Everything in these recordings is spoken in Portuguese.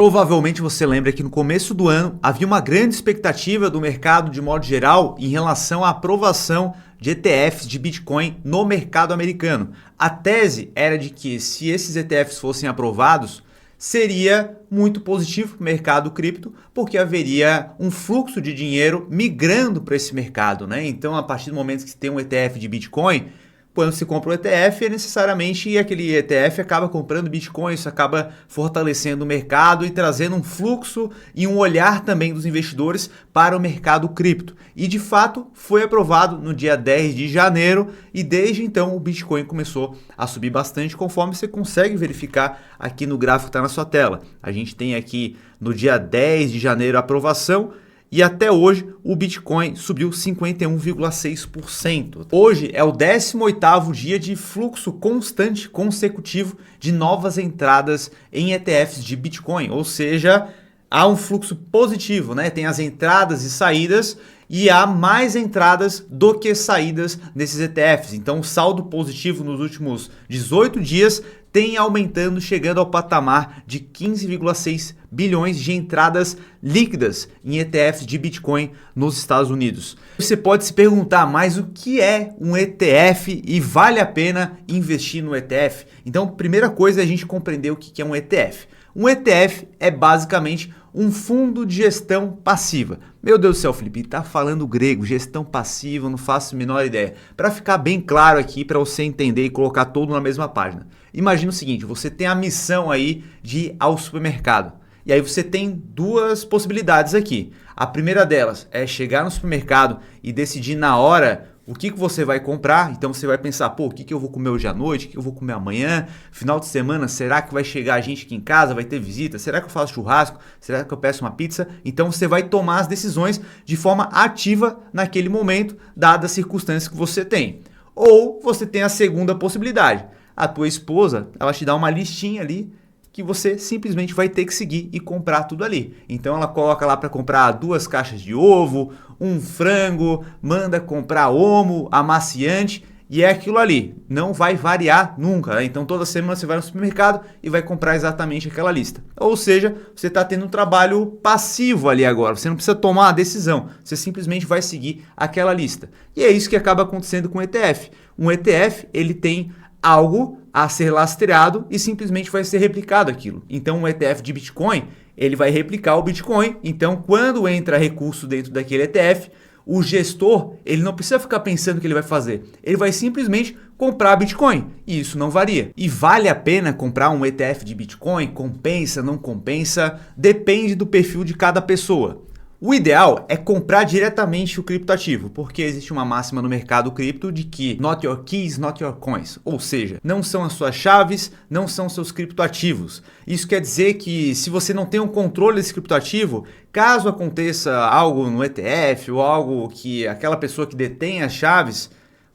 Provavelmente você lembra que no começo do ano havia uma grande expectativa do mercado de modo geral em relação à aprovação de ETFs de Bitcoin no mercado americano. A tese era de que se esses ETFs fossem aprovados, seria muito positivo para o mercado cripto, porque haveria um fluxo de dinheiro migrando para esse mercado, né? Então, a partir do momento que você tem um ETF de Bitcoin, quando se compra o ETF, necessariamente aquele ETF acaba comprando Bitcoin, isso acaba fortalecendo o mercado e trazendo um fluxo e um olhar também dos investidores para o mercado cripto. E de fato foi aprovado no dia 10 de janeiro e desde então o Bitcoin começou a subir bastante, conforme você consegue verificar aqui no gráfico que está na sua tela. A gente tem aqui no dia 10 de janeiro a aprovação. E até hoje o Bitcoin subiu 51,6%. Hoje é o 18º dia de fluxo constante consecutivo de novas entradas em ETFs de Bitcoin, ou seja, há um fluxo positivo, né? Tem as entradas e saídas e há mais entradas do que saídas nesses ETFs. Então o saldo positivo nos últimos 18 dias tem aumentando, chegando ao patamar de 15,6 bilhões de entradas líquidas em ETFs de Bitcoin nos Estados Unidos. Você pode se perguntar, mas o que é um ETF e vale a pena investir no ETF? Então, primeira coisa é a gente compreender o que é um ETF. Um ETF é basicamente um fundo de gestão passiva. Meu Deus do céu, Felipe, tá falando grego, gestão passiva, não faço a menor ideia. Para ficar bem claro aqui, para você entender e colocar tudo na mesma página. Imagina o seguinte, você tem a missão aí de ir ao supermercado. E aí você tem duas possibilidades aqui. A primeira delas é chegar no supermercado e decidir na hora o que você vai comprar. Então você vai pensar, pô, o que eu vou comer hoje à noite, o que eu vou comer amanhã, final de semana, será que vai chegar gente aqui em casa, vai ter visita, será que eu faço churrasco, será que eu peço uma pizza? Então você vai tomar as decisões de forma ativa naquele momento, dadas as circunstâncias que você tem. Ou você tem a segunda possibilidade. A tua esposa, ela te dá uma listinha ali que você simplesmente vai ter que seguir e comprar tudo ali. Então ela coloca lá para comprar 2 caixas de ovo, um frango, manda comprar omo, amaciante e é aquilo ali. Não vai variar nunca, né? Então toda semana você vai no supermercado e vai comprar exatamente aquela lista. Ou seja, você está tendo um trabalho passivo ali agora. Você não precisa tomar a decisão. Você simplesmente vai seguir aquela lista. E é isso que acaba acontecendo com o ETF. Um ETF, ele tem algo a ser lastreado e simplesmente vai ser replicado aquilo. Então o ETF de Bitcoin, ele vai replicar o Bitcoin. Então quando entra recurso dentro daquele ETF, o gestor, ele não precisa ficar pensando o que ele vai fazer. Ele vai simplesmente comprar Bitcoin e isso não varia. E vale a pena comprar um ETF de Bitcoin? Compensa, não compensa? Depende do perfil de cada pessoa. O ideal é comprar diretamente o criptoativo, porque existe uma máxima no mercado cripto de que not your keys, not your coins, ou seja, não são as suas chaves, não são seus criptoativos. Isso quer dizer que se você não tem um controle desse criptoativo, caso aconteça algo no ETF ou algo que aquela pessoa que detém as chaves,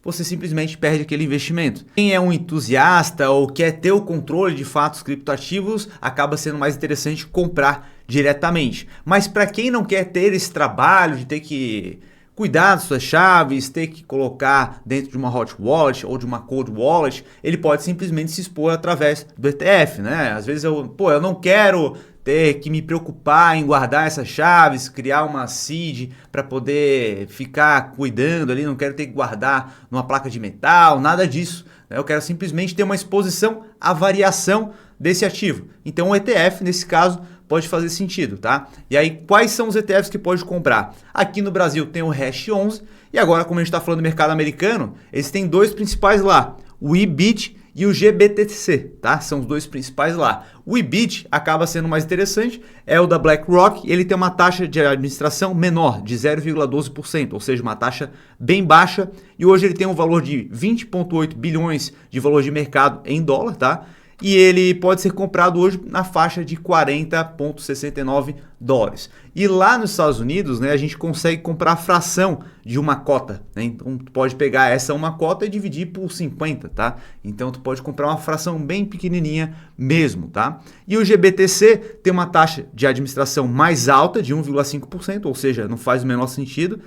você simplesmente perde aquele investimento. Quem é um entusiasta ou quer ter o controle de fato dos criptoativos, acaba sendo mais interessante comprar diretamente. Mas para quem não quer ter esse trabalho de ter que cuidar das suas chaves, ter que colocar dentro de uma hot wallet ou de uma cold wallet, ele pode simplesmente se expor através do ETF, né? Às vezes eu não quero ter que me preocupar em guardar essas chaves, criar uma seed para poder ficar cuidando ali, não quero ter que guardar numa placa de metal, nada disso. Eu quero simplesmente ter uma exposição à variação desse ativo. Então o ETF, nesse caso, pode fazer sentido, tá? E aí, quais são os ETFs que pode comprar? Aqui no Brasil tem o Hash 11 e agora, como a gente está falando do mercado americano, eles têm 2 principais lá, o IBIT e o GBTC, tá? São os 2 principais lá. O IBIT acaba sendo mais interessante, é o da BlackRock, ele tem uma taxa de administração menor, de 0,12%, ou seja, uma taxa bem baixa, e hoje ele tem um valor de 20,8 bilhões de valor de mercado em dólar, tá? E ele pode ser comprado hoje na faixa de 40,69 dólares. E lá nos Estados Unidos, né, a gente consegue comprar a fração de uma cota, né? Então tu pode pegar essa uma cota e dividir por 50, tá? Então tu pode comprar uma fração bem pequenininha mesmo, tá? E o GBTC tem uma taxa de administração mais alta de 1,5%, ou seja, não faz o menor sentido.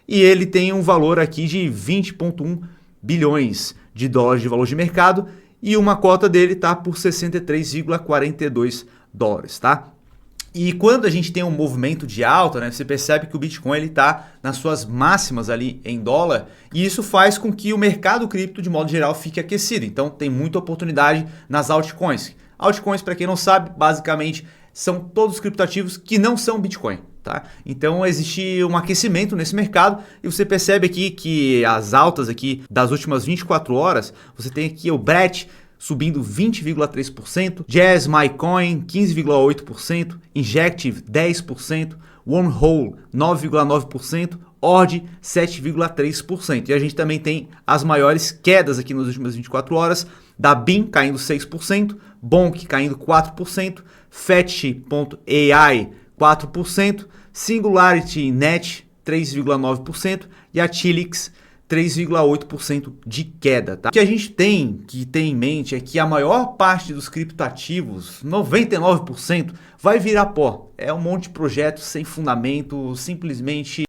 E ele tem um valor aqui de 20,1 bilhões de dólares de valor de mercado. E uma cota dele está por 63,42 dólares, tá? E quando a gente tem um movimento de alta, né, você percebe que o Bitcoin ele está nas suas máximas ali em dólar, e isso faz com que o mercado cripto de modo geral fique aquecido. Então tem muita oportunidade nas altcoins. Altcoins, para quem não sabe, basicamente são todos os criptoativos que não são Bitcoin. Tá? Então existe um aquecimento nesse mercado e você percebe aqui que as altas aqui das últimas 24 horas, você tem aqui o BRET subindo 20,3%, Jazz MyCoin 15,8%, Injective 10%, Wormhole 9,9%, Ord 7,3%. E a gente também tem as maiores quedas aqui nas últimas 24 horas, da BIM caindo 6%, Bonk caindo 4%, Fetch.ai 4%, Singularity Net 3,9% e a Tilix 3,8% de queda. Tá? O que a gente tem que ter em mente é que a maior parte dos criptoativos, 99%, vai virar pó. É um monte de projetos sem fundamento, simplesmente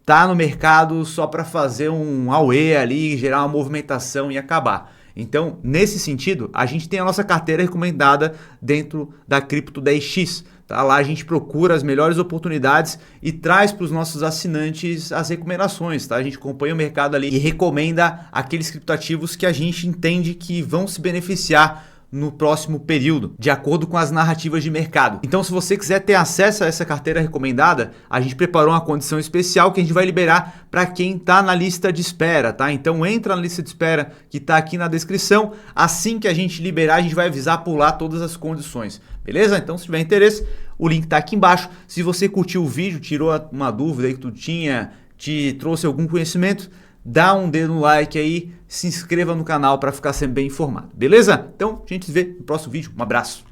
tá no mercado só para fazer um AUE ali, gerar uma movimentação e acabar. Então, nesse sentido, a gente tem a nossa carteira recomendada dentro da Cripto 10x. Tá? Lá a gente procura as melhores oportunidades e traz para os nossos assinantes as recomendações. Tá? A gente acompanha o mercado ali e recomenda aqueles criptoativos que a gente entende que vão se beneficiar no próximo período, de acordo com as narrativas de mercado. Então, se você quiser ter acesso a essa carteira recomendada, a gente preparou uma condição especial que a gente vai liberar para quem está na lista de espera, tá? Então, entra na lista de espera que está aqui na descrição. Assim que a gente liberar, a gente vai avisar por lá todas as condições, beleza? Então, se tiver interesse, o link está aqui embaixo. Se você curtiu o vídeo, tirou uma dúvida aí que tu tinha, te trouxe algum conhecimento, dá um dedo no like aí, se inscreva no canal para ficar sempre bem informado, beleza? Então, a gente se vê no próximo vídeo. Um abraço!